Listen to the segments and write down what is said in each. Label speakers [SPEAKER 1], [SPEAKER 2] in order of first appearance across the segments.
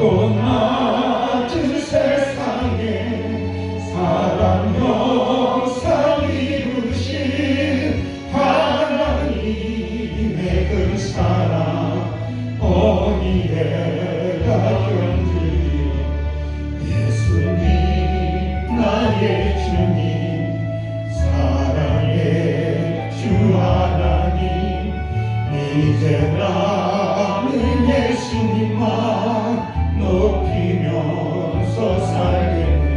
[SPEAKER 1] 높고 낮은 세상에 사랑 형상 이루신 하나님의 그 사랑 어디에다 견디려 예수님 나의 주님 사랑의 주 하나님 이제 나는 예수님만 높이면서 살겠네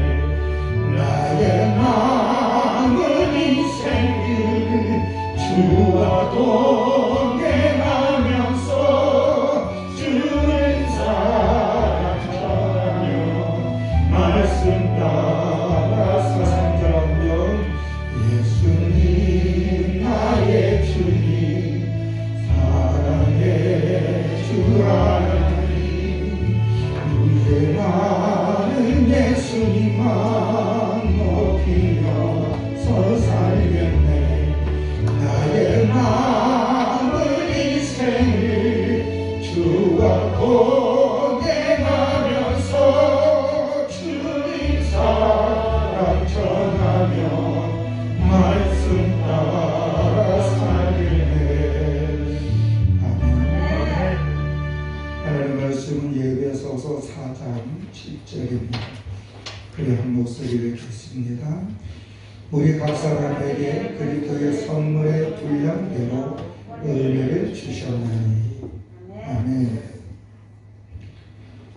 [SPEAKER 1] 나의 남은 인생을 주와 동행하면서 주의 사랑 전하며 말씀 따라 살자며 예수님 나의 주님 사랑의 주 하나님 이제 나는 예수님만 높이면서 살겠네 나의 남은 인생을 주와 동행하면서 주님 사랑 전하며 말씀 따라 살겠네 아멘. 하나님 말씀은 예배소서 4장 7절입니다. 그래 한 목소리를 듣습니다. 우리 각 사람에게 그리스도의 선물의 분량대로 은혜를 주셨나니 아멘.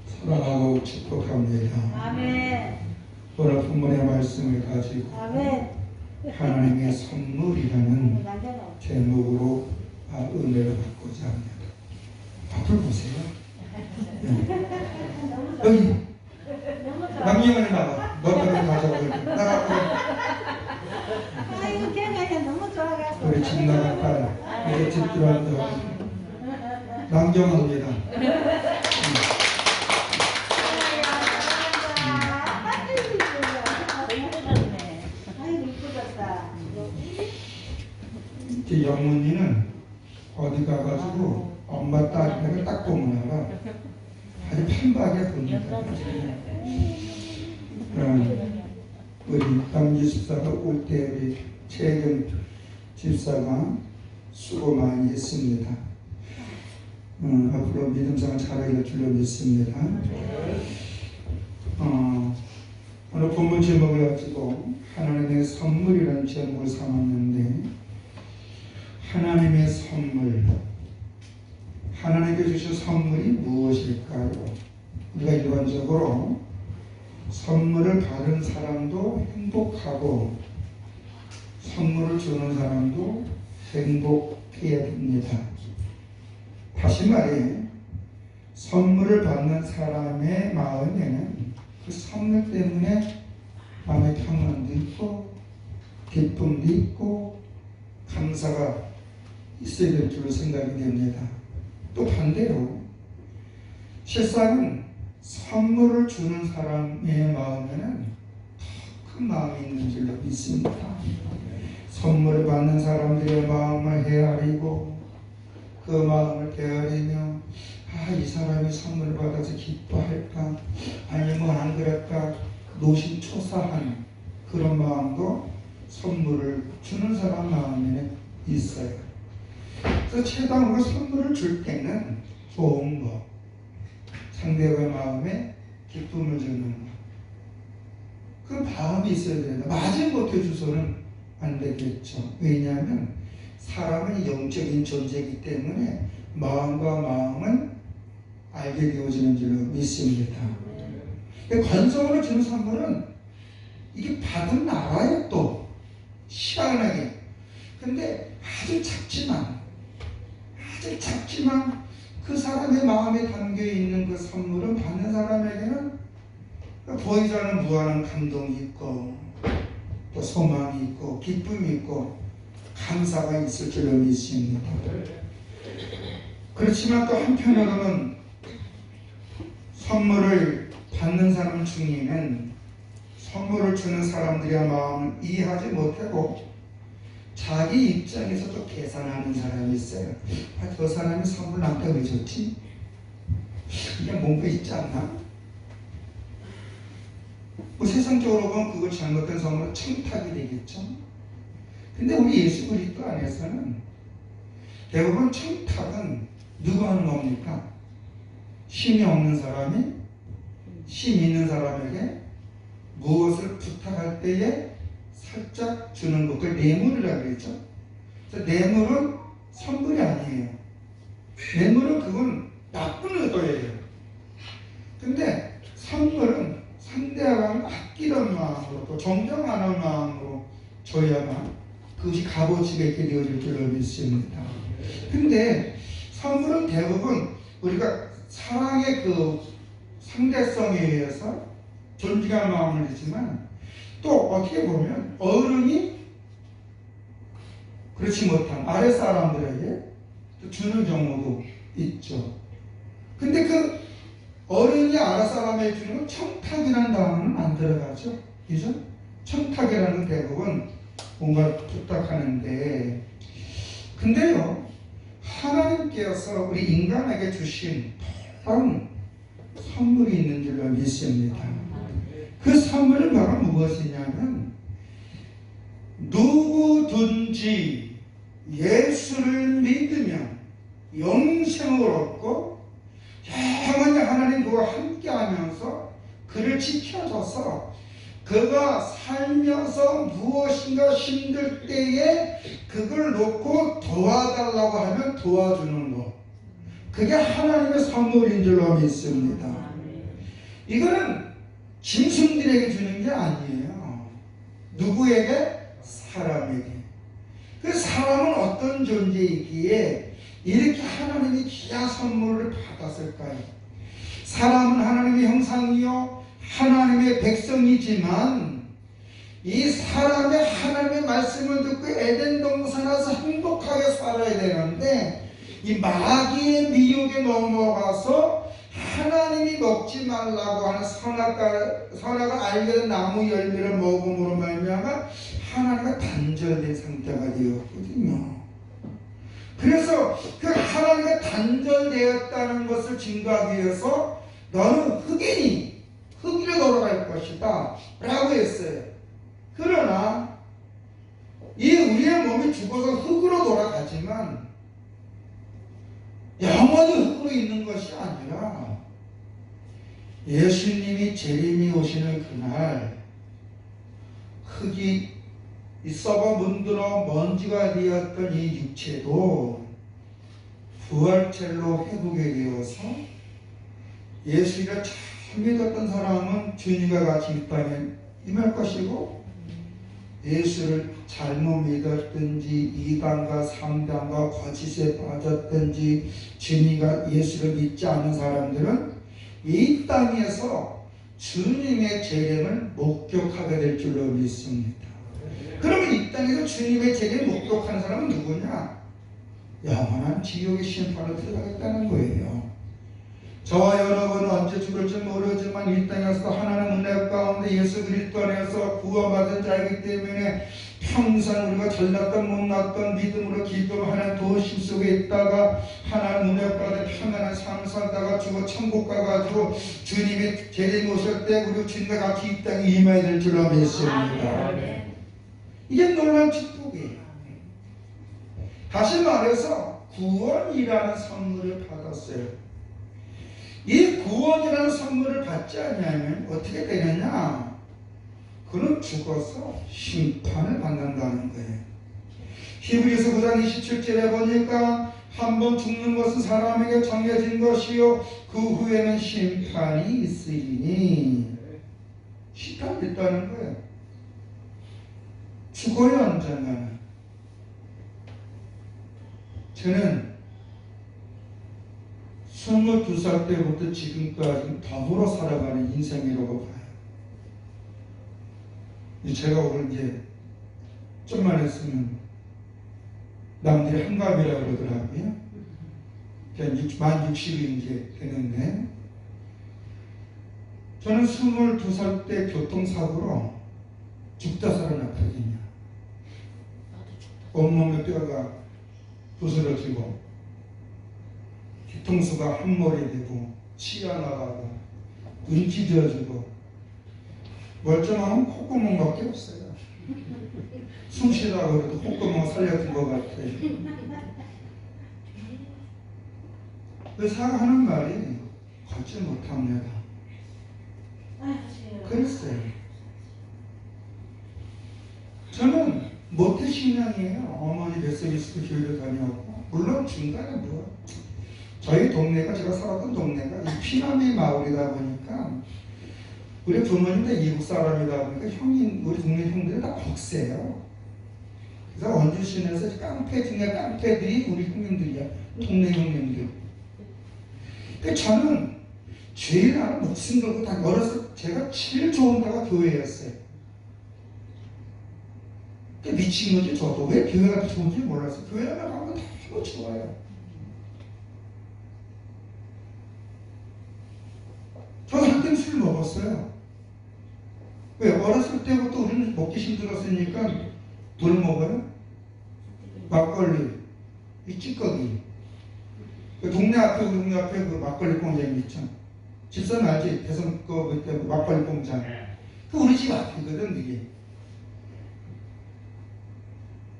[SPEAKER 1] 사랑하고 축복합니다.
[SPEAKER 2] 아멘.
[SPEAKER 1] 오늘 본문의 말씀을 가지고
[SPEAKER 2] 아멘.
[SPEAKER 1] 하나님의 선물이라는 제목으로 은혜를 받고자 합니다. 앞을 보세요. 여기 남경원에 나가. 너희들 가져오고 나가고.
[SPEAKER 2] 아이고 걔가 너무 좋아가지고.
[SPEAKER 1] 우리 집 나갈까? 이제 집 들어간다. 남경원입니다.
[SPEAKER 2] 아이고 이쁘졌다.
[SPEAKER 1] 제 영문이는 어디 가가지고 엄마 딸을 딱 보면 알아. 아주 판박에 봅니다. 우리 남기 집사가 올 때 우리 최경 집사가 수고 많이 했습니다. 앞으로 믿음생활 잘하기를 줄로 믿습니다. 오늘 본문 제목을 가지고 하나님의 선물이라는 제목을 삼았는데 하나님의 선물 하나님께 주신 선물이 무엇일까요? 우리가 일반적으로 선물을 받은 사람도 행복하고 선물을 주는 사람도 행복해야 됩니다. 다시 말해 선물을 받는 사람의 마음에는 그 선물 때문에 마음의 평안도 있고 기쁨도 있고 감사가 있어야 될 줄로 생각이 됩니다. 또 반대로 실상은 선물을 주는 사람의 마음에는 더 큰 마음이 있는 줄로 믿습니다. 선물을 받는 사람들의 마음을 헤아리고 그 마음을 헤아리며 이 사람이 선물을 받아서 기뻐할까 아니면 안 그럴까 노심초사한 그런 마음도 선물을 주는 사람 마음에는 있어요. 그래서 최대한 우리가 선물을 줄 때는 좋은 거 상대의 마음에 기쁨을 주는 것 그 마음이 있어야 된다. 마지못해 주서는 안 되겠죠. 왜냐하면 사람은 영적인 존재이기 때문에 마음과 마음은 알게 되어지는 줄로 믿습니다. 건성으로 주는 선물은 이게 받은 나라에 또 시원하게 근데 아주 작지만 그 사람의 마음에 담겨있는 그 선물은 받는 사람에게는 보이지 않는 무한한 감동이 있고 또 소망이 있고 기쁨이 있고 감사가 있을 줄로 믿습니다. 그렇지만 또 한편으로는 선물을 받는 사람 중에는 선물을 주는 사람들의 마음을 이해하지 못하고 자기 입장에서 또 계산하는 사람이 있어요. 저 사람이 선물 나한테 왜 줬지? 이게 뭔가 있지 않나? 뭐 세상적으로 보면 그거 잘못된 선물은 청탁이 되겠죠. 근데 우리 예수 그리스도 안에서는 대부분 청탁은 누가 하는 겁니까? 힘이 없는 사람이 힘 있는 사람에게 무엇을 부탁할 때에 살짝 주는 것, 그걸 뇌물이라고 그랬죠. 뇌물은 선물이 아니에요. 뇌물은 그건 나쁜 의도예요. 근데 선물은 상대방을 아끼는 마음으로 또 존경하는 마음으로 줘야만 그것이 값어치가 있게 되어질 줄로 믿습니다. 근데 선물은 대부분 우리가 사랑의 그 상대성에 의해서 존중하는 마음을 주지만 또 어떻게 보면 어른이 그렇지 못한 아랫사람들에게 주는 경우도 있죠. 근데 그 어른이 아랫사람에게 주는 건 청탁이라는 단어는 안 들어가죠. 그죠? 청탁이라는 건 대부분 뭔가 부탁하는데, 근데요, 하나님께서 우리 인간에게 주신 다른 선물이 있는 줄로 믿습니다. 그 선물은 바로 무엇이냐면, 누구든지 예수를 믿으면 영생을 얻고 영원히 하나님 그와 함께하면서 그를 지켜줘서 그가 살면서 무엇인가 힘들 때에 그걸 놓고 도와달라고 하면 도와주는 것, 그게 하나님의 선물인 줄로 믿습니다. 이거는 짐승들에게 주는 게 아니에요. 누구에게? 사람에게. 그 사람은 어떤 존재이기에 이렇게 하나님이 귀한 선물을 받았을까요? 사람은 하나님의 형상이요 하나님의 백성이지만 이 사람의 하나님의 말씀을 듣고 에덴 동산에서 행복하게 살아야 되는데 이 마귀의 미혹에 넘어가서 하나님이 먹지 말라고 하는 선악을 알게 된 나무 열매를 먹음으로 말미암아 하나님과 단절된 상태가 되었거든요. 그래서 그 하나님과 단절되었다는 것을 증거하기 위해서 너는 흑인이 흑인으로 돌아갈 것이다 라고 했어요. 그러나 이 우리의 몸이 죽어서 흑으로 돌아가지만 영원히 흑으로 있는 것이 아니라 예수님이 재림이 오시는 그날 흙이 썩어 문드러 먼지가 되었던 이 육체도 부활체로 회복이 되어서 예수가 참 믿었던 사람은 주님과 같이 이 땅에 임할 것이고, 예수를 잘못 믿었든지 2단과 3단과 거짓에 빠졌든지 주님과 예수를 믿지 않은 사람들은 이 땅에서 주님의 재림을 목격하게 될 줄로 믿습니다. 그러면 이 땅에서 주님의 재림을 목격하는 사람은 누구냐? 영원한 지옥의 심판을 들어가겠다는 거예요. 저와 여러분은 언제 죽을지 모르지만 이 땅에서 하나님 은혜 가운데 예수 그리스도 안에서 구원받은 자이기 때문에 평생 우리가 잘났던 못났던 믿음으로 기도하는 도심 속에 있다가 하나님 은혜 가운데 평안한 삶을 살다가 죽어 천국 가가지고 주님이 재림 오실 때 우리 주님과 같이 이 땅에 임해야 될 줄로 믿습니다. 이게 놀라운 축복이에요. 다시 말해서 구원이라는 선물을 받았어요. 이 구원이라는 선물을 받지 않으면 어떻게 되느냐? 그는 죽어서 심판을 받는다는 거예요. 히브리서 9장 27절에 보니까 한번 죽는 것은 사람에게 정해진 것이요 그 후에는 심판이 있으리니, 심판이 있다는 거예요. 죽어요 언젠가는. 저는 22살 때부터 지금까지 더불어 살아가는 인생이라고 봐요. 제가 오늘 이제 좀만 했으면 남들이 한갑이라고 그러더라고요. 만 60이 이제 되는데, 저는 22살 때 교통사고로 죽다 살아났거든요. 온몸의 뼈가 부스러지고 뒤통수가 한 머리 되고 치아 나가고 눈치 져주고 멀쩡하면 콧구멍밖에 없어요. 숨 쉬다가 그래도 콧구멍 살려준 것 같아요. 의사가 하는 말이 걷지 못합니다. 글쎄요. 저는 모태신앙이에요. 어머니 뱃속에 있을 때 교회를 다녀왔고, 물론 중간에 뭐 저희 동네가, 제가 살았던 동네가 이 피난민 마을이다 보니까 우리 부모님 다 이국 사람이다 보니까 우리 동네 형들이 다 국세요. 그래서 원주 시내에서 깡패 중에 깡패들이 우리 형님들이야. 동네 형님들. 근데 저는 죄인 나는 목숨 걸고 다 어려서 제가 제일 좋은 데가 교회였어요. 미친 거지. 저도 왜 교회가 좋은지 몰랐어요. 교회 가면 다 좋아요. 저도 한때는 술 먹었어요. 왜? 어렸을 때부터 우리는 먹기 힘들었으니까 뭘 먹어요? 막걸리, 이 찌꺼기. 동네 앞에 그 막걸리 공장 있죠. 집사는 알지? 대성 그때 막걸리 공장. 그 우리 집 앞이거든 이게.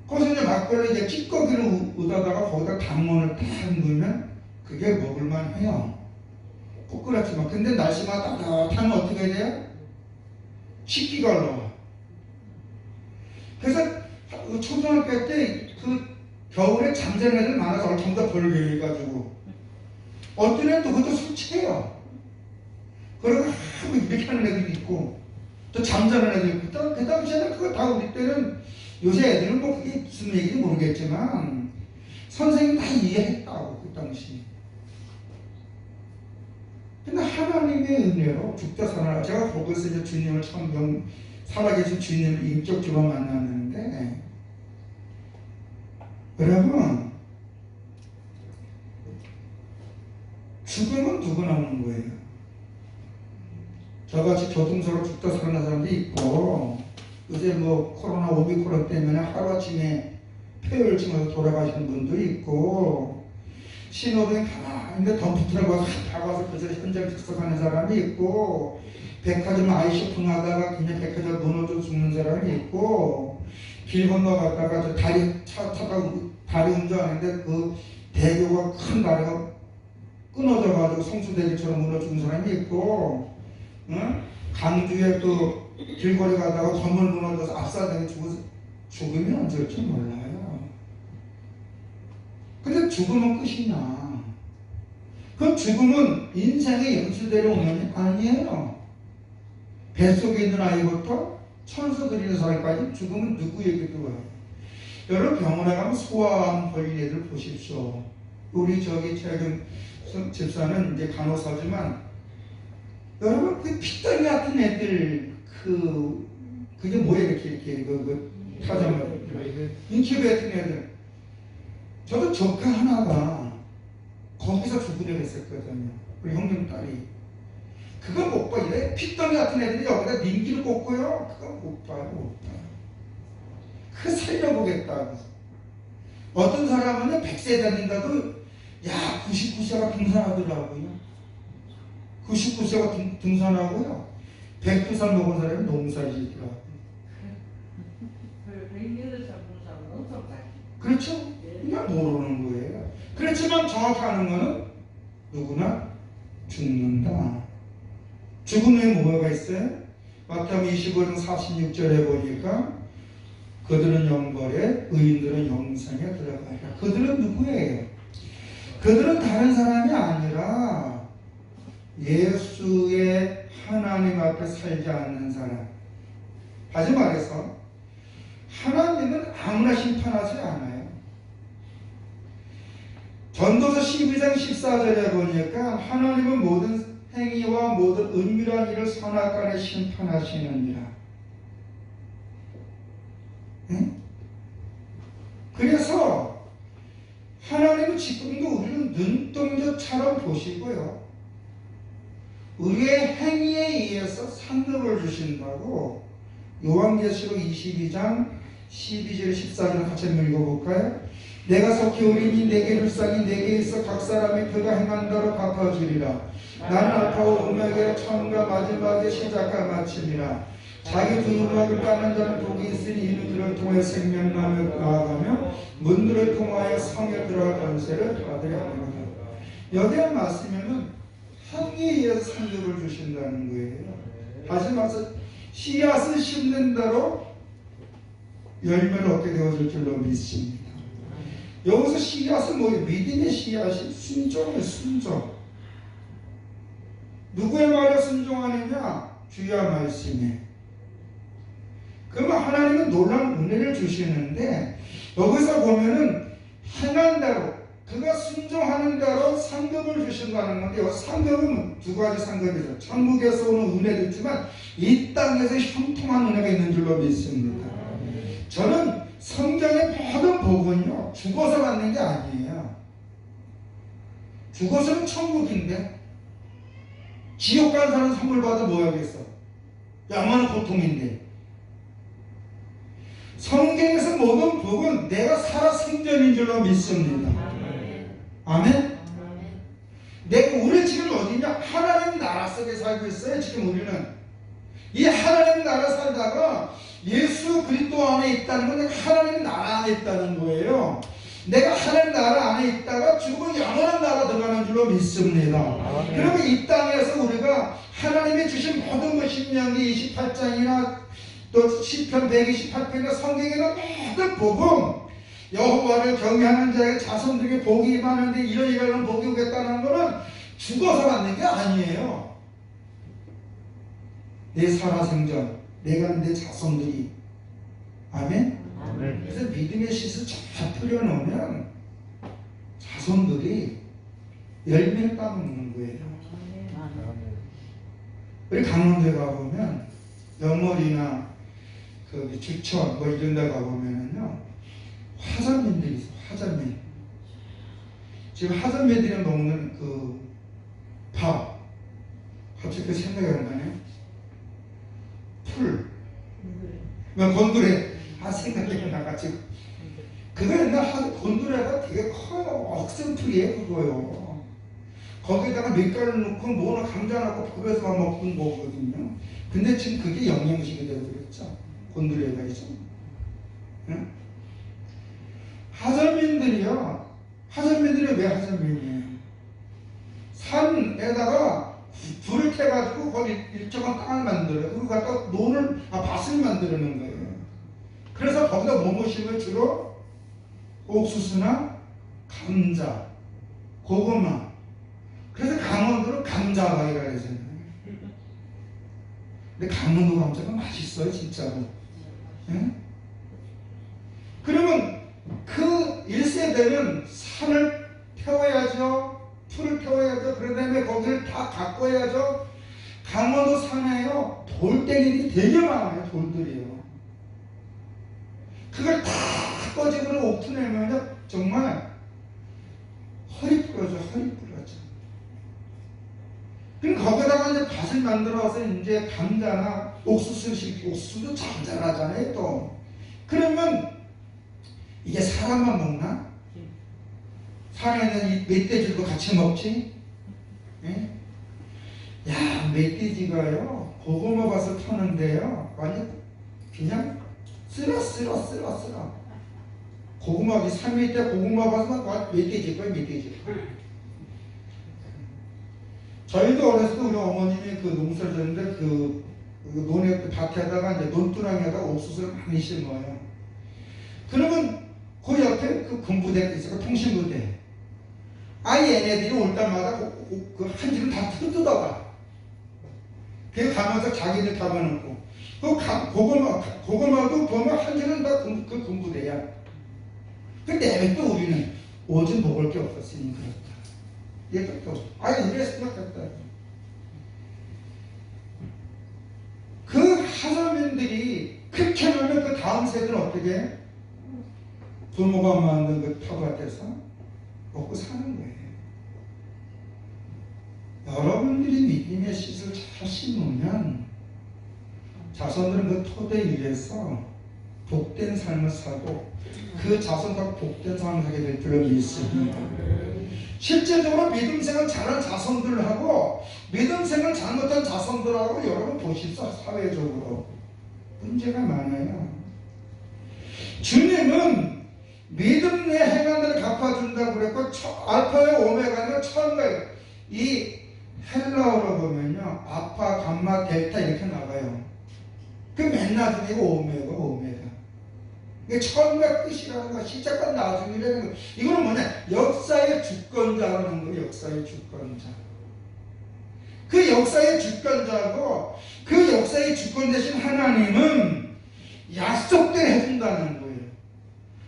[SPEAKER 1] 거기서 이제 막걸리 이제 찌꺼기를 으다다가 거기다 당면을 딱 넣으면 그게 먹을만 해요. 부끄럽지만. 근데 날씨가 따뜻하면 어떻게 해야 돼요? 식기가 올라와. 그래서 초등학교 때 그 겨울에 잠자는 애들 많아서 전부 다 벌게 해가지고 어떤 애는 또 그것도 술 취해요. 그러고 이렇게 하는 애들이 있고 또 잠자는 애들이 있고 그 당시에는 그거 다 우리 때는 요새 애들은 뭐 그게 무슨 얘기인지 모르겠지만 선생님 다 이해했다고 그 당시. 근데 하나님의 은혜로 죽다 살아나 제가 거기서 이제 주님을 처음 살아계신 주님을 인격적으로 만났는데 여러분 죽음은 누구나 오는 거예요. 저같이 교통사로 죽다 살아난 사람도 있고 요새 뭐 코로나 오미크론 때문에 하루아침에 폐혈증에서 돌아가시는 분도 있고 신호등이 가만히 덤프트라고 와서 박아서 그저 현장 즉석하는 사람이 있고 백화점 아이쇼핑하다가 그냥 백화점 무너져 죽는 사람이 있고 길 건너갔다가 차 타다가 다리 운전하는데 그 대교가 큰 다리가 끊어져가지고 성수대교처럼 무너져 죽는 사람이 있고 응? 강주에 또 길거리 가다가 건물 무너져서 압사되게 죽으면 언제 올지 몰라요. 근데 죽으면 끝이냐? 그럼 죽음은 인생의 연수대로 오는 게 아니에요. 뱃속에 있는 아이부터 천사들이 사람까지 죽음은 누구에게도 와요. 여러분 병원에 가면 소아암 걸린 애들 보십시오. 우리 저기 최근 집사는 이제 간호사지만 여러분 그 피덩이 같은 애들 그게 뭐예요 이렇게 타자마자 인큐베 같은 애들. 저도 조카 하나가 거기서 죽으려 했었거든요. 우리 형님 딸이. 그거 못 봐. 이래 피덩이 같은 애들이 여기다 닌기를 꽂고요. 그거 못 봐요. 그 살려보겠다고. 어떤 사람은 100세 다닌다도 99세가 등산하더라고요. 99세가 등산하고요. 102살 먹은 사람이 농사를 짓더라고요. 그렇죠? 그냥 모르는 거예요. 그렇지만 정확히 아는 거는 누구나 죽는다. 죽음에 뭐가 있어요? 마태복음 25장 46절에 보니까 그들은 영벌에 의인들은 영생에 들어가리라. 그들은 누구예요? 그들은 다른 사람이 아니라 예수의 하나님 앞에 살지 않는 사람. 다시 말해서 하나님은 아무나 심판하지 않아요. 전도서 12장 14절에 보니까 하나님은 모든 행위와 모든 은밀한 일을 선악간에 심판하시느니라. 응? 그래서 하나님은 지금도 우리는 눈동자처럼 보시고요. 우리의 행위에 의해서 상급을 주신다고 요한계시록 22장 12절 14절 같이 한번 읽어볼까요? 내가 속히 오리니 내게 불쌍히 내게 있어 각 사람이 그가 행한 대로 갚아주리라. 나는 알파와 오메가 처음과 마지막의 시작과 마침이라. 자기 두 음악을 까는 자는 복이 있으니 이는 그를 통해 생명나며 나아가며 문들을 통하여 성에 들어갈 권세를 받으려 합니다. 여기에 말씀에는 행위에 의해서 상급을 주신다는 거예요. 다시 말해서 씨앗을 심는 대로 열매를 얻게 되어질 줄로 믿습니다. 여기서 씨앗은 뭐예요? 믿음의 씨앗이 순종이에요. 순종. 누구의 말에 순종하느냐? 주의 말씀에. 그러면 하나님은 놀라운 은혜를 주시는데 여기서 보면은 행한 대로 그가 순종하는 대로 상급을 주신다는 건데 여기 상급은 두 가지 상급이죠. 천국에서 오는 은혜도 있지만 이 땅에서 형통한 은혜가 있는 줄로 믿습니다. 저는 성경의 모든 복은요 죽어서 받는 게 아니에요. 죽어서는 천국인데 지옥 간 사람 선물 받아 뭐 하겠어? 영원한 고통인데. 성경에서 모든 복은 내가 살아 생전인 줄로 믿습니다. 아멘? 우리 지금 어디냐? 하나님 나라 속에 살고 있어요. 지금 우리는 이 하나님 나라 살다가 예수 그리스도 안에 있다는 건 내가 하나님 나라 안에 있다는 거예요. 내가 하나님 나라 안에 있다가 죽으면 영원한 나라 들어가는 줄로 믿습니다. 그러면 이 땅에서 우리가 하나님이 주신 모든 것 신명기 28장이나 또 시편 128편이나 성경에는 모든 복음 여호와를 경외하는 자의 자손들에게 복이 임하는데 이런 복이 오겠다는 것은 죽어서 받는 게 아니에요. 내 살아생전 내가 내 자손들이 아멘? 그래서 믿음의 씨를 잘 뿌려놓으면 자손들이 열매를 따먹는 거예요. 우리 강원도에 가보면 영월이나 그 주천 뭐 이런 데 가보면은요 화전민들이 있어요. 화전민. 지금 화전민들이 먹는 그 밥 갑자기 그 생각이 안 나네. 풀 곤드레 생각이 나가 지금 그거 옛날 곤드레가 되게 커요. 억센풀이에요 그거요. 거기다가 밀가루 넣고 뭐나 감자 넣고 그래서 먹는 거거든요. 근데 지금 그게 영양식이 되어버렸죠. 곤드레가 있죠. 응? 하전민들이 왜 하전민이에요? 산에다가 불을 켜가지고 거기 일정한 땅을 만들어요. 그리고 갖다 밭을 만드는 거예요. 그래서 거기다 뭐 심어요? 주로 옥수수나 감자, 고구마. 그래서 강원도는 감자바위가 되잖아요. 근데 강원도 감자가 맛있어요, 진짜로. 네? 그러면 그 1세대는 산을 태워야죠. 풀을 태워야죠. 그런 다음에 거기를 다 가꿔야죠. 강원도 산에요. 돌덩이들이 되게 많아요. 돌들이요. 그걸 다 꺼집으로 옥투내면 정말 허리 부러져. 그럼 거기다가 이제 밭을 만들어서 이제 감자나 옥수수도 잘 자라잖아요, 또. 그러면 이게 사람만 먹나? 산에는 이 멧돼지도 같이 먹지? 예? 야, 멧돼지가요, 고구마 밭을 터는데요, 완전 그냥 쓸어. 고구마, 산 밑에 고구마 밭은 멧돼지. 저희도 어렸을 때 우리 어머님이 그 농사를 졌는데 그 논에 밭에다가 이제 논두렁에다가 옥수수를 많이 심어요. 그러면 그 옆에 그 군부대가 있어요. 통신부대. 얘네들이 올 때마다 그 한 줄을 다 뜯어가. 그 가면서 자기들 담아놓고. 고구마도 보면 한 줄은 다 그 군부대야. 근데 또 우리는 오직 먹을 게 없었으니 그렇다. 얘도 이래 생각했다. 그 하자민들이 그렇게 하면 그 다음 세대는 어떻게 해? 부모가 만든 그 텃밭에서 먹고 사는 거예요. 여러분들이 믿음의 씨를 잘 심으면 자손들은 그 토대 위에서 복된 삶을 사고 그 자손도 복된 삶을 하게 될 줄로 믿습니다. 실제적으로 믿음생활 잘한 자손들하고 믿음생활 잘못한 자손들하고 여러분 보십시오. 사회적으로 문제가 많아요. 주님은 믿음의 행한들을 갚아준다고 그랬고 알파와 오메가가 처음에 이 헬라어로 보면요 알파, 감마, 델타 이렇게 나가요. 그 맨 나중에 오메가 이게 처음과 끝이라는 거 시작과 나중이라는 거 이거는 뭐냐 역사의 주권자라는 거예요. 역사의 주권자. 그 역사의 주권자고 그 역사의 주권 대신 하나님은 약속대로 해준다는 거예요.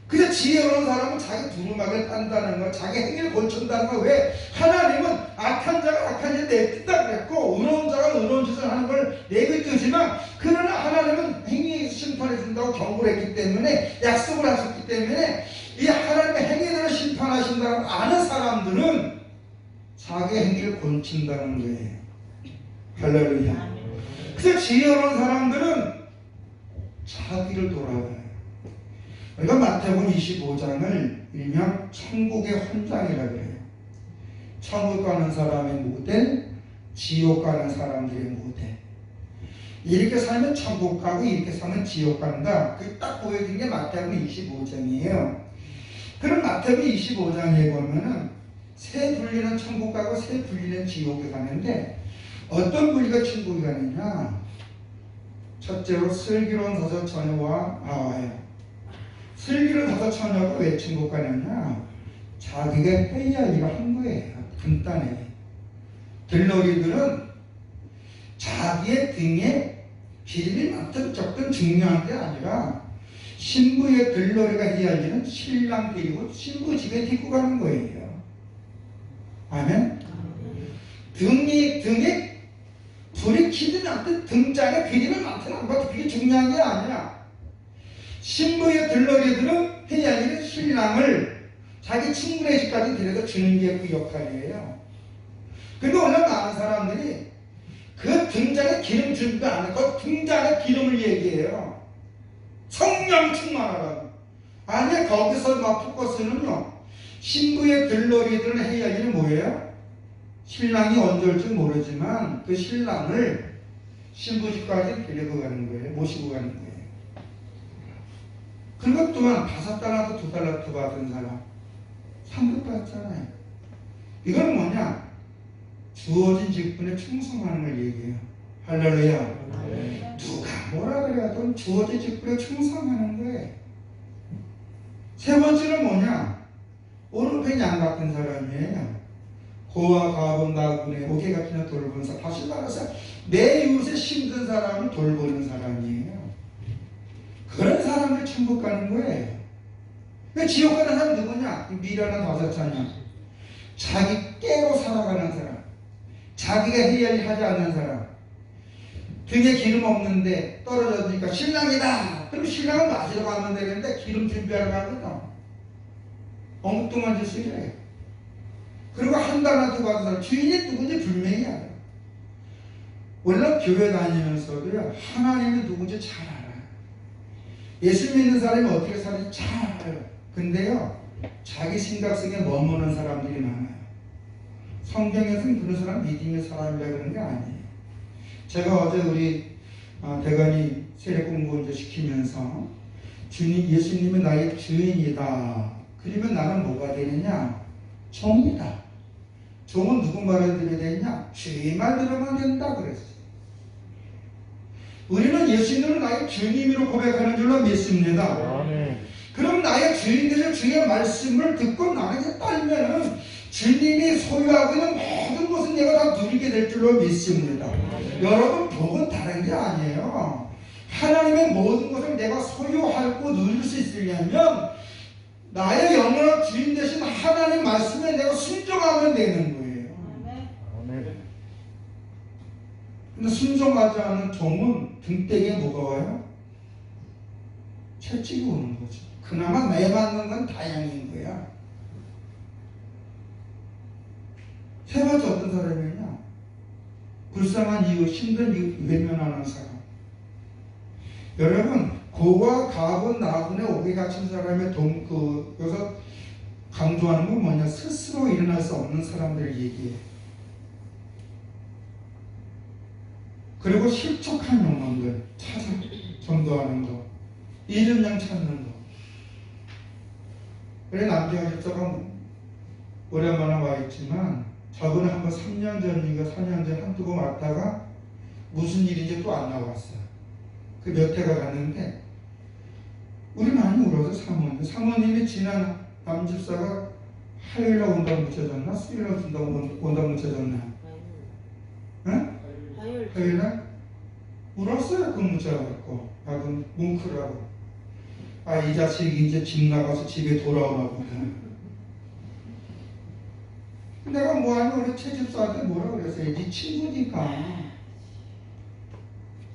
[SPEAKER 1] 그래서 지혜로운 사람은 자기 두루마기를 딴다는 거, 자기 행위를 고친다는 거. 왜? 하나님은 악한 자가 악한 짓을 내뜬다 그랬고 의로운 자가 의로운 짓을 하는 걸 내비두지만 그러나 하나님은 행위에서 심판해 준다고 경고를 했기 때문에 약속을 하셨기 때문에 이 하나님의 행위대로 심판하신다고 아는 사람들은 자기 행위를 고친다는 거예요. 할렐루야. 그래서 지혜로운 사람들은 자기를 돌아봐요. 우리가 마태복음 25장을 일명 천국의 헌장이라고 그래요. 천국 가는 사람의 모델, 지옥 가는 사람들의 모델. 이렇게 살면 천국 가고 이렇게 살면 지옥 간다. 그게 딱 보여준 게 마태복음 25장이에요. 그럼 마태복음 25장에 보면은 세 분리는 천국 가고 세 분리는 지옥에 가는데 어떤 분리가 천국에 가느냐? 첫째로 슬기로운 다섯 처녀와 아와예요. 슬기로운 다섯 처녀가 왜 천국 가느냐? 자기가 해야 할 일을 한 거예요. 간단해. 들러리들은 자기의 등에 기름이 많든 적든 중요한 게 아니라 신부의 들러리가 해야 할 일은 신랑 데리고 신부 집에 데리고 가는 거예요. 아멘? 등에 불이 켜든 않든 등장에 기름이 많든 안 봐도 그게 중요한 게 아니야. 신부의 들러리들은 해야 할 일은 신랑을 자기 친구네 집까지 데려다 주는 게 그 역할이에요. 근데 오늘 많은 사람들이 그 등장에 기름 준비도 안 하고 등장에 기름을 얘기해요. 성령 충만하라고. 아니 거기서 막 포커스는요. 신부의 들러리들은 해야 할 일은 뭐예요? 신랑이 언제 올지 모르지만 그 신랑을 신부 집까지 데리고 가는 거예요. 모시고 가는 거예요. 그것 또한 5달러도 2달러도 받은 사람 상급 받잖아요. 이건 뭐냐? 주어진 직분에 충성하는 걸 얘기해요. 할렐루야. 누가 뭐라 그래도 주어진 직분에 충성하는 거예요. 세 번째는 뭐냐? 오른편 양 같은 사람이에요. 고와 가본 나군의 오개 같은 돌보는 사람. 다시 말해서 내 이웃에 힘든 사람을 돌보는 사람이에요. 그런 사람들 천국 가는 거예요. 왜 지옥 가는 사람 누구냐? 미련한 다섯 자녀. 자기 깨로 살아가는 사람. 자기가 해야 할 일 하지 않는 사람. 등에 기름 없는데 떨어졌으니까 신랑이다. 그럼 신랑은 맞으러 가면 되는데 기름 준비하러 가거든. 엉뚱한 짓을 해요. 그리고 한 달한테 가서 사람 주인이 누군지 분명히 알아요. 원래 교회 다니면서도요 하나님이 누군지 잘 알아요. 예수 믿는 사람이 어떻게 사는지 잘 알아요. 근데요 자기 생각 속에 머무는 사람들이 많아요. 성경에서는 그런 사람 믿음의 사람이라 그런 게 아니에요. 제가 어제 우리 대관이 세례 공부 이제 시키면서 주님 예수님이 나의 주인이다. 그러면 나는 뭐가 되느냐? 종이다. 종은 누구 말을 들어야 되느냐? 주인 말 들으면 된다 그랬어요. 우리는 예수님을 나의 주님으로 고백하는 줄로 믿습니다. 그럼 나의 주인 되신 주의 말씀을 듣고 나에게 따르면은 주님이 소유하고 있는 모든 것은 내가 다 누리게 될 줄로 믿습니다. 여러분 복은 다른 게 아니에요. 하나님의 모든 것을 내가 소유하고 누릴 수 있으려면 나의 영원한 주인 되신 하나님 말씀에 내가 순종하면 되는 거예요. 근데 순종하지 않은 종은 등대기에 무거워요. 채찍이 오는 거죠. 그나마 매 맞는 건 다행인 거야. 세 번째 어떤 사람이냐? 불쌍한 이웃, 힘든 이웃 외면하는 사람. 여러분 고와 가군 나군의 옥에 갇힌 사람의 여기서 강조하는 건 뭐냐? 스스로 일어날 수 없는 사람들을 얘기해. 그리고 실족한 영혼들 찾아 전도하는 거, 이름양 찾는 거. 그래 남기가 집사가 오랜만에 와 있지만 저번에 한번 3년 전인가 4년 전에 한두 번 왔다가 무슨 일인지 또 안 나왔어요. 그 몇 해가 갔는데 우리 많이 울어서 사모님이 지난 남집사가 화요일에 온다고 묻혀졌나? 수요일에 온다고 묻혀졌나? 응? 화요일에? 울었어요. 그 문자 갖고 그 뭉클하고 이 자식이 이제 집 나가서 집에 돌아오라고. 내가 뭐하니 우리 최집사한테 뭐라 그랬어요? 네 친구니까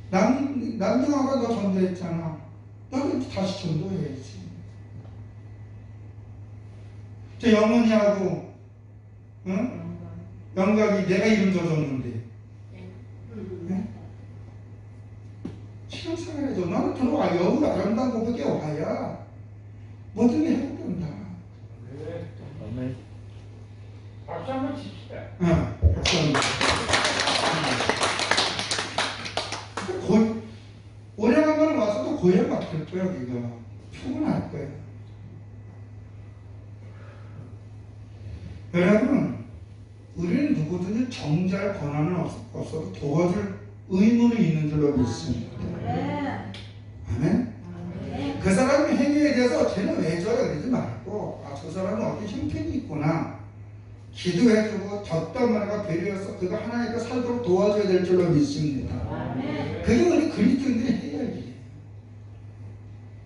[SPEAKER 1] 남녀아가 너 전도했잖아. 너는 다시 전도해야지. 저 영은이하고 응? 영각이 내가 이름 줘줬는데 응? 신앙생활해도 나는 들어와. 여우 아름다운 고백에 와야 뭐든 해본다.
[SPEAKER 3] 아멘. 박수 한번 칩시다.
[SPEAKER 1] 응, 박수 한번. 오래간만에 와서도 고향 같을 거야. 우리가 피곤할 거야. 여러분, 우리는 누구든지 정죄할 권한은 없어도 도와줄 의무는 있는 줄로 믿습니다. 아멘? 그 사람의 행위에 대해서 쟤는 왜 저래 그러지 말고 저 사람은 어떤 형편이 있구나 기도해주고 졌단 말과 배려해서 그가 하나님께 살도록 도와줘야 될 줄로 믿습니다. 그게 우리 그리스도인들이 해야지.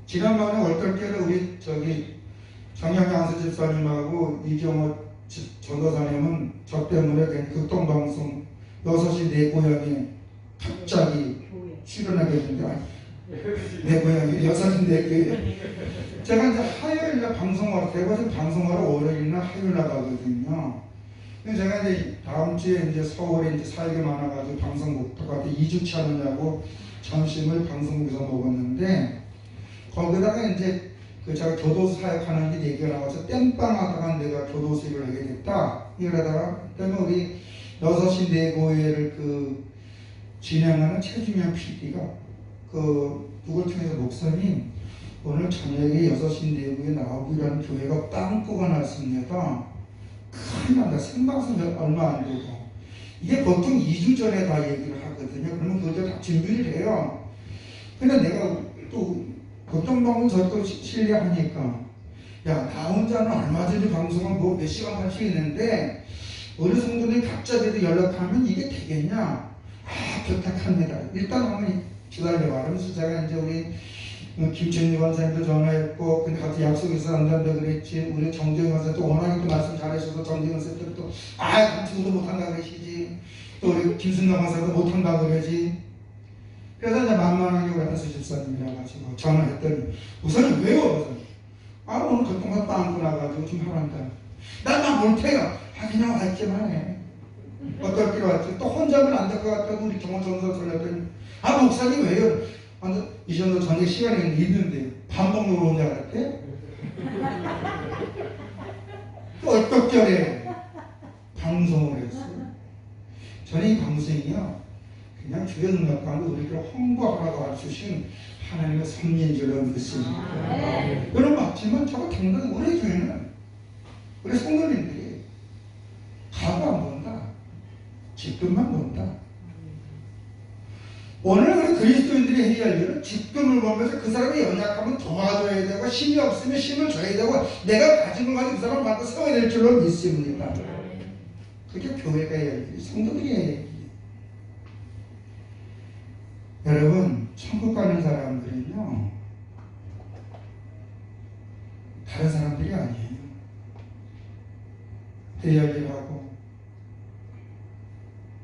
[SPEAKER 1] 지난번에 월떨결에 우리 정양양수 집사님하고 이경호 전도사님은 저 때문에 극동방송 6시 내 고향에 갑자기 출연하게 됐는데 내 고향이 6시 내 교회. 제가 이제 화요일날 방송하러 대구에서 방송하러 월요일날 화요일 나가거든요. 근데 제가 이제 다음 주에 이제 서울에 이제 사역이 많아가지고 방송 못 가서 2주치 하느냐고 점심을 방송국에서 먹었는데 거기다가 이제 제가 교도소 사역하는 게 얘기가 나와서 땜빵 하다가 내가 교도소 일을 하게 됐다. 이러다가 그다음에 우리 6시 내고회를 진행하는 최중현 PD가 누굴 통해서 목사님 오늘 저녁에 6시 내고에 나오기라는 교회가 빵꾸가 났습니다. 큰일 난다. 생방송 얼마 안 되고 이게 보통 2주 전에 다 얘기를 하거든요. 그러면 그것도 다 준비를 해요. 근데 내가 또 보통 방송 저도 신뢰하니까 나 혼자는 얼마 전에 방송을 몇 시간 할 수 있는데 어느 성도들이 갑자기 연락하면 이게 되겠냐? 부탁합니다. 일단 한번 기다려봐. 그러면서 제가 이제 우리 김천희 원사님도 전화했고 근데 같이 약속이 있어 한다고 그랬지. 우리 정재영 원사님도 워낙에 또 말씀 잘하셔서 정재영 원사님도 또 같이 우도 못한다 그러시지. 또 우리 김순남 원사님도 못한다 그러지. 그래서 이제 만만하게 우리 한수 집사님이라 가지고 전화했더니 우선은 왜요? 오늘 그동안 빵꾸 나가지고 좀 하란다. 나만 볼 테요. 그냥 왔지만 해. 어떨 길 왔지. 또 혼자면 안 될 것 같다고 우리 경호 전사 전했더니 목사님 왜요? 이 정도 저녁 시간이 있는데 밥 먹으러 온 줄 알았대? 또 얼떨결에 방송을 했어요. 저는 이 방송이요 그냥 주요 능력과는 우리를 홍보하라고 와주신 하나님의 섭리인 줄로 믿습니다. 여러분 맞지만 저거 당장 우리 교회는 우리 성도님들이 가도 안 본다. 직분만 본다. 오늘 우리 그리스도인들이 해야 할 일은 직분을 보면서 그 사람이 연약하면 도와줘야 되고 힘이 없으면 힘을 줘야 되고 내가 가진 걸 가지고 그 사람을 받고 세워야 될 줄로 믿습니다. 그게 교회가 해야 할 일이 성도들이 해야 할 일이. 여러분 천국 가는 사람들은요 다른 사람들이 아니에요. 해야 할 일하고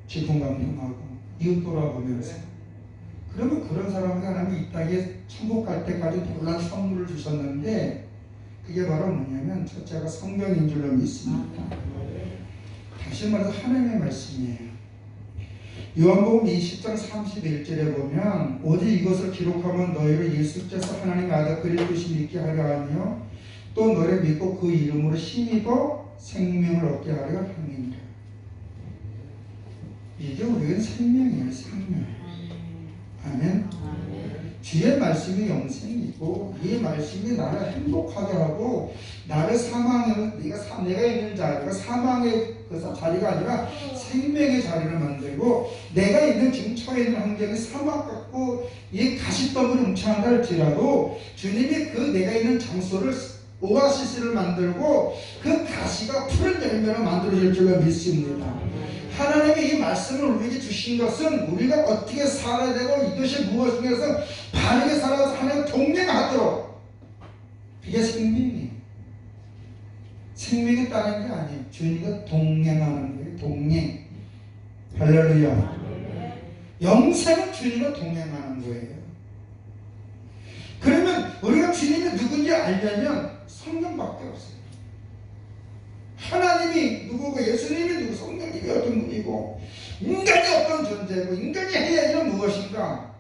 [SPEAKER 1] 직분감동하고 이웃 돌아보면서 그러면 그런 사람이 하나님이 이 땅에 천국 갈 때까지 놀라운 선물을 주셨는데 그게 바로 뭐냐면 첫째가 성경인 줄로 믿습니다. 다시 말해서 하나님의 말씀이에요. 요한복음 20장 31절에 보면 오직 이것을 기록하면 너희를 예수께서 하나님의 아들 그리스도시 믿게 하려 하며 또 너를 믿고 그 이름으로 힘입어 생명을 얻게 하려 함이니라. 이게 우리에게는 생명이에요. 생명. 아멘. 주의 말씀이 영생이고 이 말씀이 나를 행복하게 하고 나를 내가 있는 자리가 사망의 그 자리가 아니라 생명의 자리를 만들고 내가 있는 지금 처해 있는 환경이 사막 같고 이 가시덤불이 웅창한다 할지라도 주님이 그 내가 있는 장소를 오아시스를 만들고 그 가시가 푸른 열매로 만들어질 줄로 믿습니다. 하나님의 이 말씀을 우리에게 주신 것은 우리가 어떻게 살아야 되고 이것이 무엇인가에서 바르게 살아서 하나님 동행하도록 그게 생명이에요. 생명이 따르는 게 아니에요. 주님과 동행하는 거예요. 동행. 할렐루야. 영생은 주님과 동행하는 거예요. 그러면 우리가 주님이 누군지 알려면 성경밖에 없어요. 하나님이 누구고 예수님이 누구, 성령님이 어떤 분이고 인간이 어떤 존재고 인간이 해야 할 일은 무엇인가.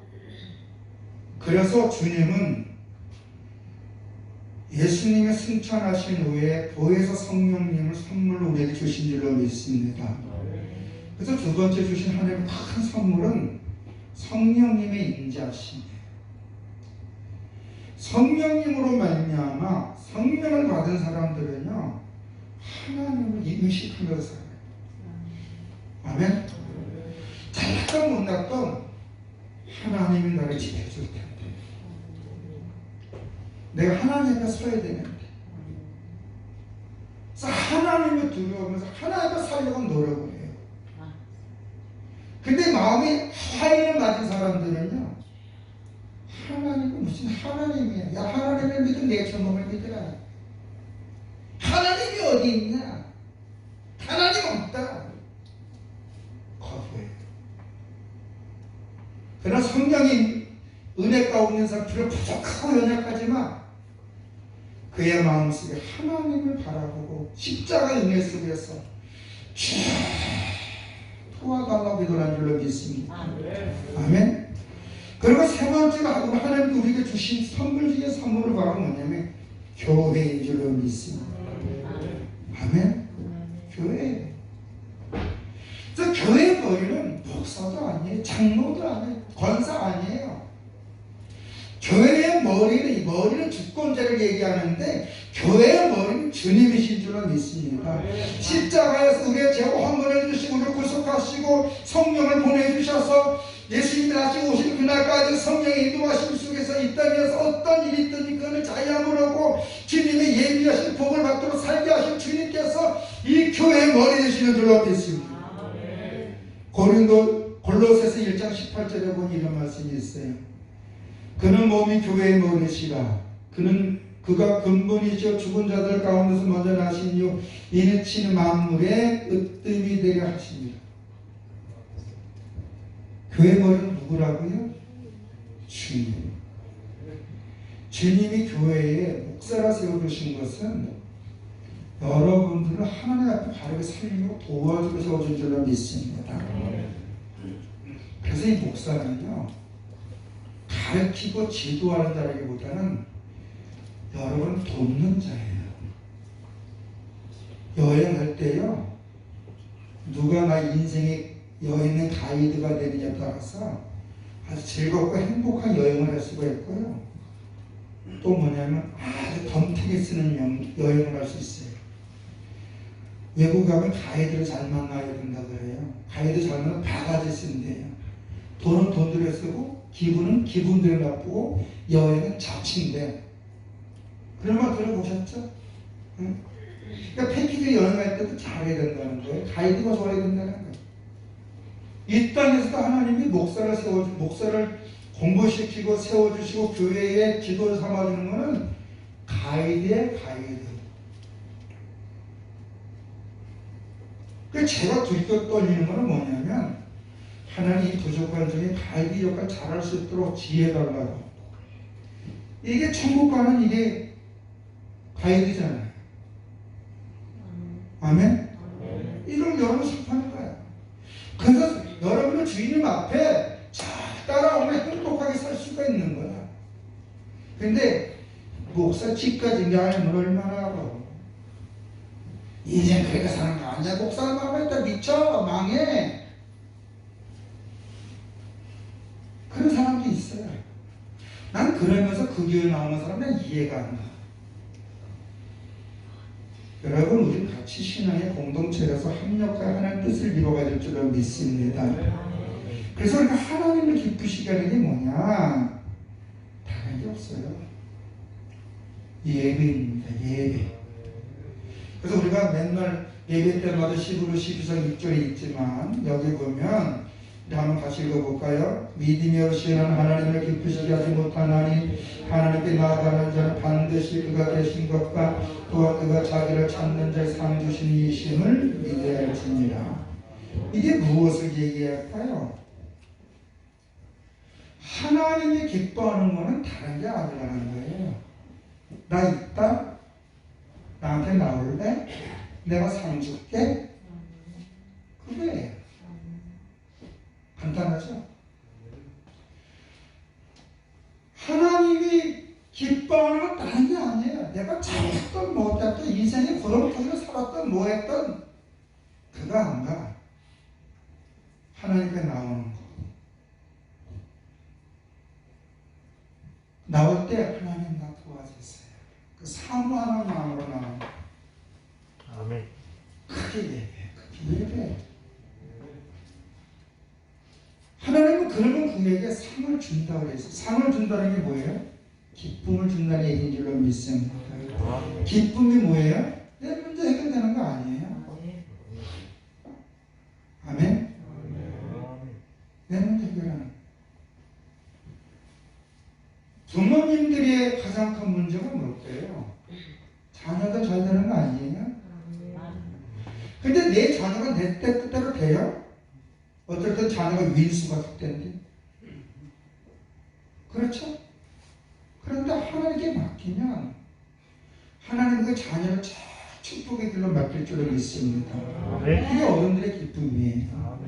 [SPEAKER 1] 그래서 주님은 예수님의 승천하신 후에 보혜사 성령님을 선물로 우리에게 주신 줄로 믿습니다. 그래서 두 번째 주신 하나님의 큰 선물은 성령님의 인자하심이에요. 성령님으로 말미암아 성령을 받은 사람들은요 하나님을 인식하면서 살아요. 아멘. 잘났던 못났던 하나님이 나를 지켜줄 텐데 내가 하나님 앞에 서야 되는데 그래서 하나님을 두려워하면서 하나님 앞에 살려고 노력을 해요. 근데 마음이 화인을 맞은 사람들은요 하나님은 무슨 하나님이야. 야 하나님을 믿으면 내 전범을 믿으라. 하나님이 어디 있냐? 하나님 없다. 거부해요. 그러나 성령이 은혜 가운데 있는 사람 비록 부족하고 연약하지만 그의 마음속에 하나님을 바라보고 십자가의 은혜 속에서 쭉 도와달라고 기도한 줄로 믿습니다. 아멘. 그리고 세 번째가 하나님이 우리에게 주신 선물 중에 선물을 바로 뭐냐면 교회인 줄로 믿습니다. 아멘. 교회. 그래서 교회 머리는 목사도 아니에요. 장로도 아니에요. 권사 아니에요. 교회의 머리는 주권자를 얘기하는데 교회의 머리는 주님이신 줄로 믿습니다. 십자가에서 우리의 죄를 헌금해 주시고 우리를 구속하시고 성령을 보내주셔서 예수님이 다시 오실 그날까지 성령의 인도하심 속에서 이 땅에서 어떤 일이 있든지 그것을 자유함을 하고 주님의 예비하신 복을 받도록 살게 하신 주님께서 이 교회의 머리 되시는 줄로 믿습니다. 골로새서 1장 18절에 보니 이런 말씀이 있어요. 그는 몸이 교회의 머리시라. 그가 근본이시여 죽은 자들 가운데서 먼저 나신 이유 이는 친 만물의 으뜸이 되려 하십니다. 교회 머리는 누구라고요? 주님. 주님이 교회에 목사라 세워주신 것은 여러분들을 하나님 앞에 바르게 살리고 도와주고 세워준 줄로 믿습니다. 그래서 이 목사는요 가르치고 지도하는 자라기보다는 여러분을 돕는 자예요. 여행할 때요 누가 나 인생의 여행의 가이드가 되느냐에 따라서 아주 즐겁고 행복한 여행을 할 수가 있고요. 또 뭐냐면 아주 덤태게 쓰는 여행을 할 수 있어요. 외국 가면 가이드를 잘 만나야 된다 그래요. 가이드 잘 만나면 바가지 쓴대요. 돈은 돈대로 쓰고 기분은 기분대로 나쁘고 여행은 자취인데 그런 말 들어보셨죠? 응? 그러니까 패키지 여행할 때도 잘해야 된다는 거예요. 가이드가 좋아야 된다는 거예요. 이 땅에서도 하나님이 목사를 공부시키고 세워주시고 교회에 기도를 삼아주는 것은 가이드의 가이드. 제가 들떠 떨리는 것은 뭐냐면 하나님 부족한 중에 가이드 역할 잘할 수 있도록 지혜달라고. 이게 천국 가는 이게 가이드잖아요. 아멘? 이걸 여러분 선포하는 거야. 그래서 여러분은 주인님 앞에 잘 따라오면 행복하게 살 수가 있는 거야. 근데 목사 집까지 얄물 얼마나 하고 인생 그렇게 사는 거 아니야. 목사는 마음에 있다 미쳐 망해. 그런 사람도 있어요. 난 그러면서 그 교회 나오는 사람은 이해가 안 가. 여러분 우리 같이 신앙의 공동체라서 합력하는 뜻을 이루어야 될 줄로 믿습니다. 그래서 우리가 하나님을 기쁘시게 하는 게 뭐냐? 다른 게 없어요. 예배입니다. 예배. 그래서 우리가 맨날 예배 때마다 11월 12절 6절이 있지만 여기 보면 한번 같이 읽어볼까요? 믿음이 없이는 하나님을 기쁘시게 하지 못하나니 하나님께 나아가는 자는 반드시 그가 계신 것과 또한 그가 자기를 찾는 자의 상 주신 이심을 믿어야 할지니라. 이게 무엇을 얘기할까요? 하나님이 기뻐하는 것은 다른 게 아니라는 거예요. 나 있다? 나한테 나올래? 내가 상 줄게? 그거예요. 간단하죠? 하나님이 기뻐하는 건 다른 게 아니에요. 내가 잘했던 못했던 인생의 구렁텅이를 살았던 뭐했던 그거 안 가. 하나님께 나오는 거. 나올 때 하나님 나 도와주세요. 그 사모하는 마음으로 나오는 거.
[SPEAKER 3] 아멘.
[SPEAKER 1] 크게 예배해. 크게 예배해. 하나님은 그러면 그에게 상을 준다고 그랬어요. 상을 준다는 게 뭐예요? 기쁨을 준다는 얘기인 줄로 믿습니다. 기쁨이 뭐예요? 내 문제 해결되는 거 아니에요? 아멘? 내 문제 해결하는. 부모님들의 가장 큰 문제가 뭘까요? 자녀가 잘 되는 거 아니에요? 근데 내 자녀가 내 뜻대로 돼요? 어떨 땐 자녀가 윈수가 됐던데. 그렇죠? 그런데 하나님께 맡기면 하나님 그 자녀를 잘 축복의 길로 맡길 줄로 믿습니다. 그게 어른들의 기쁨이에요.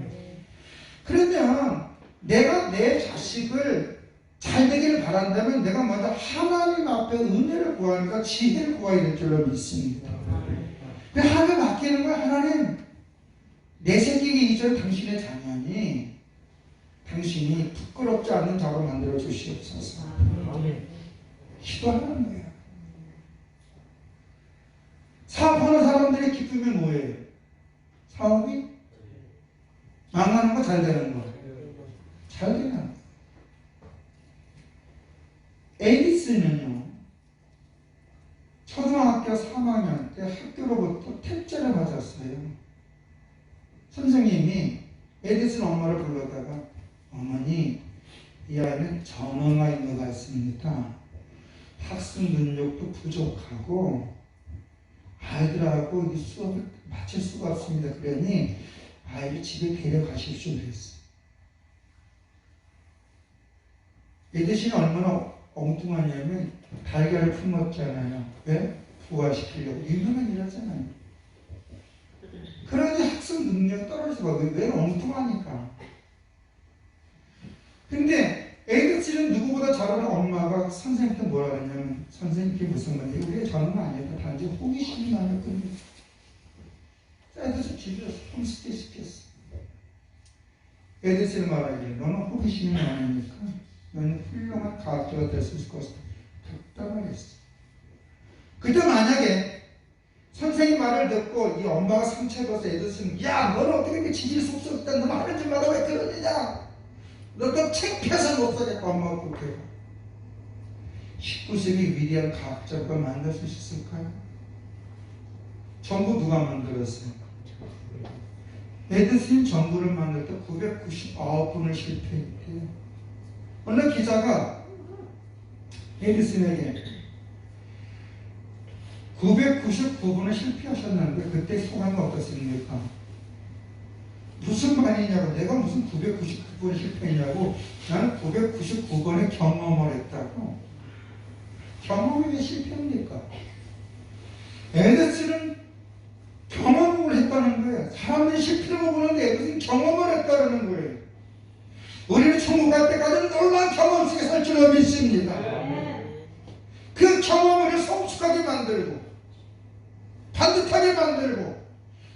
[SPEAKER 1] 그러면 내가 내 자식을 잘 되기를 바란다면 내가 먼저 하나님 앞에 은혜를 구하니까 지혜를 구해야 될 줄로 믿습니다. 하나님 맡기는 거야. 하나님 내 새끼에게 이전에 당신의 자녀니 당신이 부끄럽지 않는 자로 만들어 주시옵소서. 기도하는 거예요. 사업하는 사람들의 기쁨이 뭐예요? 사업이 망하는 거 잘 되는 거. 잘 되는 거. 에디슨은요, 초등학교 3학년 때 학교로부터 택배를 받았어요. 선생님이 에디슨 엄마를 불러다가 어머니, 이 아이는 전어가 있는 것 같습니다. 학습 능력도 부족하고 아이들하고 이 수업을 마칠 수가 없습니다. 그러니 아이를 집에 데려가십시오 그랬어요. 에디슨이 얼마나 엉뚱하냐면 달걀을 품었잖아요. 왜? 부화시키려고. 유명한 일 하잖아요. 그러니 학습 능력이 떨어지고 왜 엉뚱하니까. 근데 에디슨은 누구보다 잘하는 엄마가 선생님한테 뭐라 그러냐면 선생님께 무슨 말이에요? 우리가 저는 아니었다. 단지 호기심이 많았거든요. 에디슨 집에서 홈스테이 시켰어. 에디슨이 말하기를 너는 호기심이 많으니까 너는 훌륭한 과학자가 될 수 있을 것이다. 답답하게 했어. 그때 만약에 선생님 말을 듣고 이 엄마가 상처받아서 에디슨이 야 너는 어떻게 이렇게 지질 속속다 너 하는 짓마다 왜 그러느냐 너 또 창피해서 못 살겠다 엄마가 그렇게 19세기 위대한 과학자가 만날 수 있을까요? 전부 누가 만들었어요? 에디슨 전부를 만들 때 999번을 실패했대요. 어느 기자가 에디슨에게 999번을 실패하셨는데 그때 소감이 어떻습니까? 무슨 말이냐고. 내가 무슨 999번 실패했냐고. 나는 999번의 경험을 했다고. 경험이 왜 실패합니까? 에디슨은 경험을 했다는 거예요. 사람들이 실패를 보는데 에디슨은 경험을 했다는 거예요. 천국 갈 때까지는 놀라운 경험 속에 살 줄로 믿습니다.
[SPEAKER 2] 아멘.
[SPEAKER 1] 그 경험을 성숙하게 만들고 반듯하게 만들고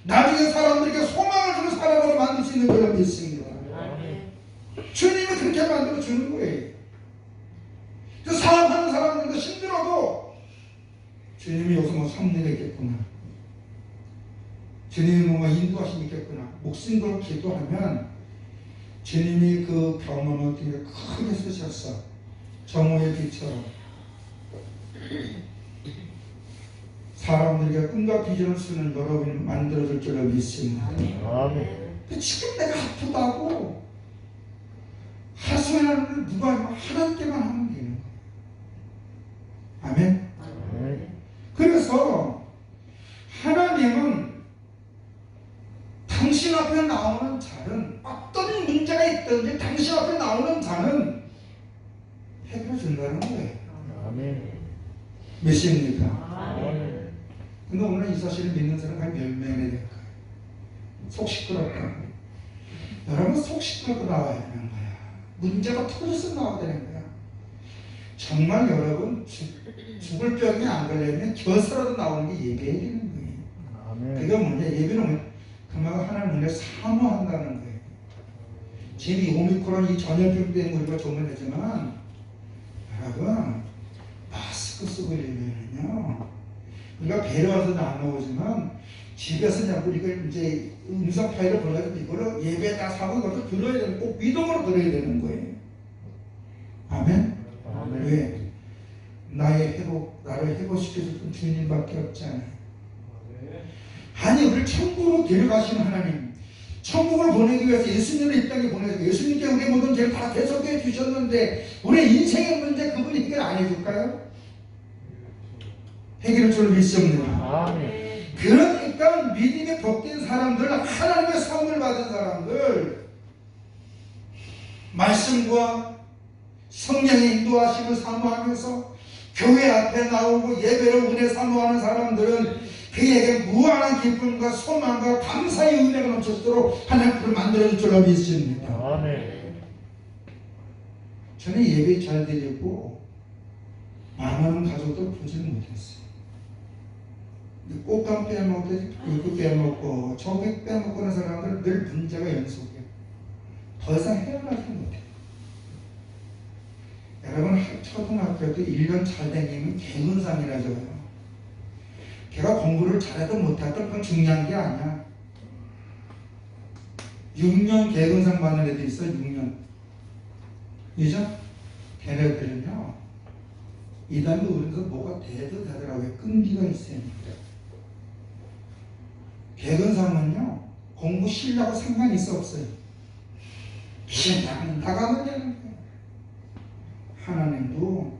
[SPEAKER 1] 나중에 사람들에게 소망을 주는 사람으로 만들 수 있는 줄로 믿습니다.
[SPEAKER 2] 아멘.
[SPEAKER 1] 주님이 그렇게 만들어 주는 거예요. 그 사업하는 사람들도 힘들어도 주님이 여기서 뭐 섬기겠구나, 주님이 뭔가 인도하시겠구나, 목숨 걸고 기도하면 주님이 그 경험을 되게 크게 쓰셨어. 정오의 빛처럼 사람들에게 꿈과 비전을 쓰는 여러분이 만들어줄 줄로 믿습니다.
[SPEAKER 3] 아멘.
[SPEAKER 1] 근데 지금 내가 아프다고 하소연을 누가 하면 하나님께만 하면 되는 거예요. 아멘.
[SPEAKER 3] 아멘.
[SPEAKER 1] 그래서 하나님은 당신 앞에 나오는 자는 어떤 문제가 있든지 당신 앞에 나오는 자는 해결해 준다는 거예요.
[SPEAKER 3] 아멘.
[SPEAKER 1] 몇십니까?
[SPEAKER 3] 아멘.
[SPEAKER 1] 근데 오늘 이 사실을 믿는 사람 한 몇 명이 될까요? 속 시끄럽다. 여러분 속 시끄럽고 나와야 되는 거야. 문제가 터져서 나와야 되는 거야. 정말 여러분 죽을 병이 안 걸리면 겨서라도 나오는 게 예배해야 되는 거예요.
[SPEAKER 3] 아멘.
[SPEAKER 1] 그게 뭐냐? 예배는 그만 하나님 은혜 사모한다는 거예요. 지금 이 오미크론 이 전염병 때문에 우리가 조문을 했지만 여러분 마스크 쓰고 이러면요 우리가 배려와서는 안 나오지만 집에서 자꾸 이걸 이제 음성 파일을 보내가지고 이거를 예배에다 사고 이것도 들어야 되는 꼭 믿음으로 들어야 되는 거예요. 아멘?
[SPEAKER 3] 아멘.
[SPEAKER 1] 왜? 나의 회복, 나를 회복시켜줄 분 주님밖에 없잖아요. 아니 우리를 천국으로 데려가시는 하나님, 천국을 보내기 위해서 예수님을 이 땅에 보내서 예수님께 우리의 모든 죄를 다 대속해 주셨는데 우리의 인생의 문제 그분이 해결 안 해줄까요? 해결할 줄 믿습니다.
[SPEAKER 3] 아멘.
[SPEAKER 1] 그러니까 믿음에 복된 사람들, 하나님의 선물 받은 사람들, 말씀과 성령의 인도하심을 사모하면서 교회 앞에 나오고 예배를 은혜 사모하는 사람들은 그에게 무한한 기쁨과 소망과 감사의 은혜가 넘치도록 하나님 만들어줄 줄로 믿습니다.
[SPEAKER 3] 아멘.
[SPEAKER 1] 저는 예배 잘 드리고 많은 가족들 보지를 못했어요. 꽃감 빼먹듯이 이거 빼먹고 저기 빼먹고 하는 사람들은 늘 문제가 연속이에요. 더 이상 헤어나지 못해요. 여러분 초등학교도 1년 잘 다니면 개근상이라 줘요. 걔가 공부를 잘해도 못해도 그건 중요한 게 아니야. 6년 개근상 받는 애들 있어. 6년. 그죠? 걔네들은요 이 다음에 우리가 뭐가 돼도 되더라고요. 끈기가 있어야 합니다. 개근상은요 공부 실력하고 상관이 있어 없어요. 그냥 나가면 되는 거예요. 하나님도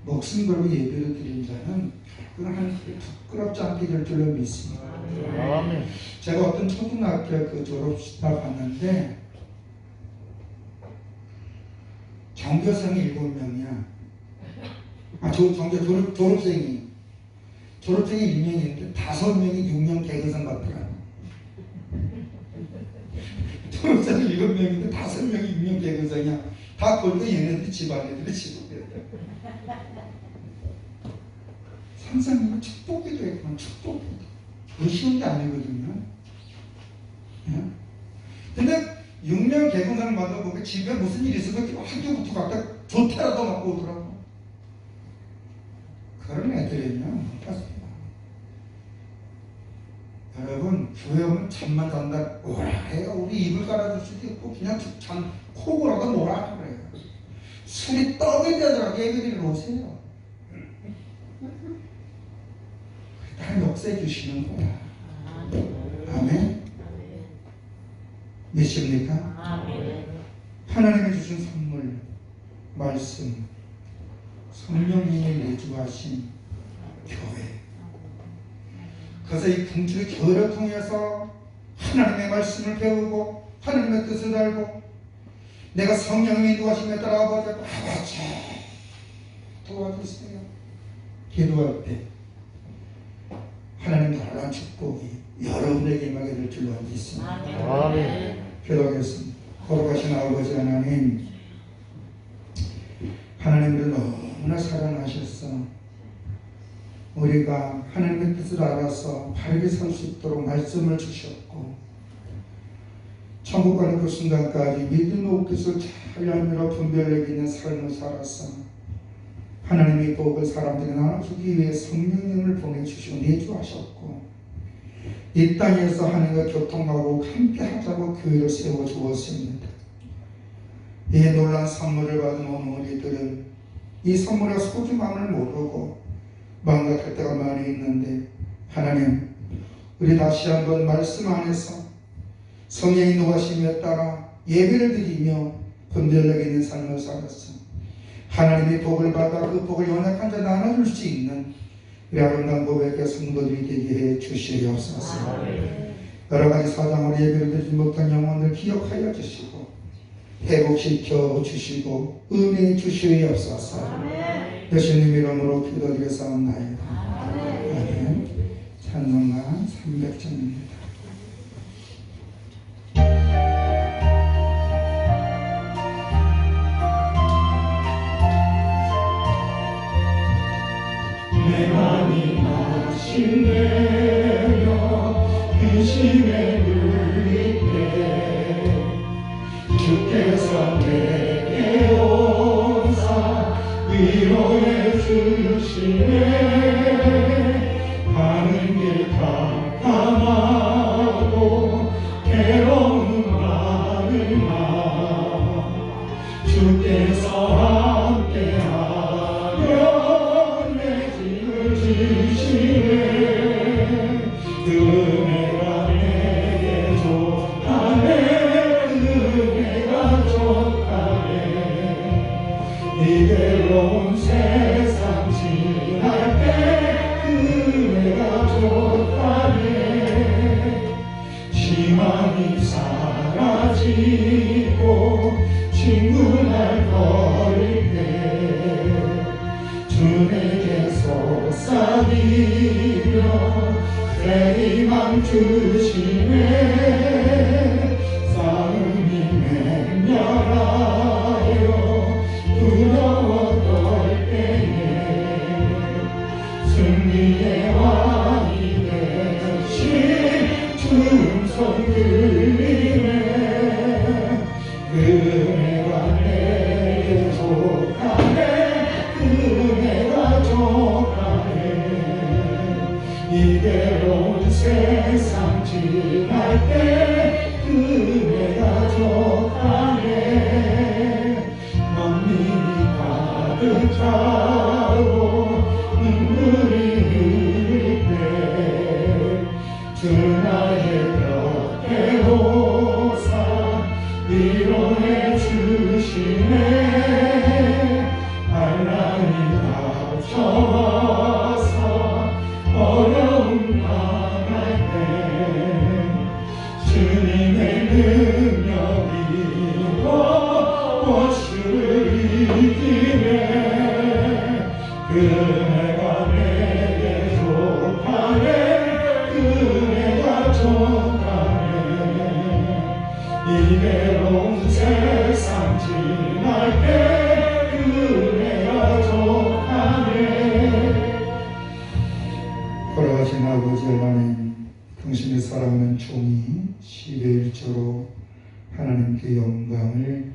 [SPEAKER 1] 목숨 걸고 예배를 드린 자는 그건 하나님께 부끄럽지 않게 될 줄로 믿습니다.
[SPEAKER 3] 아멘.
[SPEAKER 1] 제가 어떤 초등학교 그 졸업식 봤는데 전교생이 7명이야. 졸업생이 1명인데 5명이 6년 개근상 받더라. 졸업생이 7명인데 5명이 6년 개근상이야. 다 걸고 얘네들이 집안애들이 지고 상상이면 축복기도 했구나. 축복기도 그 쉬운 게 아니거든요. 예? 근데 6년 개근상을 받아보고 집에 무슨 일이 있으면 학교부터 각각 조퇴라도 갖고 오더라고. 그런 애들은요 못 봤어요. 여러분 교회 오면 잠만 잔다 오라 해가 우리 입을 깔아줄 수도 있고 그냥 잠 코고라도 뭐라 그래요. 술이 떡이 되더라고. 예배드리러 오세요. 다 역사해 주시는 거야. 아멘. 믿습니까? 하나님이 주신 선물, 말씀, 성령님이 내주하신 교회. 그래서 이 궁중의 교회를 통해서 하나님의 말씀을 배우고 하나님의 뜻을 알고 내가 성령의 인도하심에 따라 아버지 도와주세요. 기도할 때 하나님 놀라운 축복이 여러분에게 임하게 될 줄로 믿습니다.
[SPEAKER 3] 아멘.
[SPEAKER 1] 기도하겠습니다. 걸어가신 아버지 하나님, 하나님을 너무나 사랑하셨어. 우리가 하나님의 뜻을 알아서 바르게 살 수 있도록 말씀을 주셨고, 천국 가는 그 순간까지 믿음의 옷깃을 잘 열매로 분별력 있는 삶을 살았어. 하나님의 복을 사람들이 나눠주기 위해 성령님을 보내주시고 내주하셨고, 이 땅에서 하나님과 교통하고 함께 하자고 교회를 세워주었습니다. 이 놀라운 선물을 받은 오늘 우리들은 이 선물의 소중함을 모르고 망각할 때가 많이 있는데, 하나님, 우리 다시 한번 말씀 안에서 성령의 인도하심에 따라 예배를 드리며 분별력 있는 삶을 살았어. 하나님의 복을 받아 그 복을 연약한 자 나눠줄 수 있는 우리 아름다운 고백의 성도들이 되게 해 주시옵소서. 여러 가지 사정으로 예배를 드리지 못한 영혼들 기억하여 주시고 회복시켜 주시고 은혜 주시옵소서. 예수님 이름으로 기도드렸사옵나이다. 아멘. 찬송가 300장입니다.
[SPEAKER 4] 내 맘이 낙심되어 근심에 눌릴 때 주께서 내게 오사 위로해 주시네. 가는 길 캄캄하고 괴로운 마음아 주께서 함께하며 주시네. 그 은혜가 내게 족하네. 은혜가 족하네. 이대로운 세상 지날 때 은혜가 족하네. 희망이 사라지고 친구날 거릴 때 주에게 속삭이며 대희망 주시네. 싸움이 맹렬하여 두려워 떨 때에 승리의 왕이 되신 주음성 들리네. 은혜가 내게 족하네. 은혜가 족하네. 이대로운 세상 지날 때 은혜가 족하네. 만민이 가득 차고 눈물이 흐를 때 주 나의 곁에 오사 위로해 주시네. 하나님 닥쳐와서 어려움 당할 때 주님의 능력이 무엇을 이기네. 은혜가 내게 족하네. 은혜가 족하네. 이대로운 세상 지날 때 은혜가 족하네.
[SPEAKER 1] 돌아가신 아버지 하나님, 당신의 사랑하는 종이 11조로 하나님께 영광을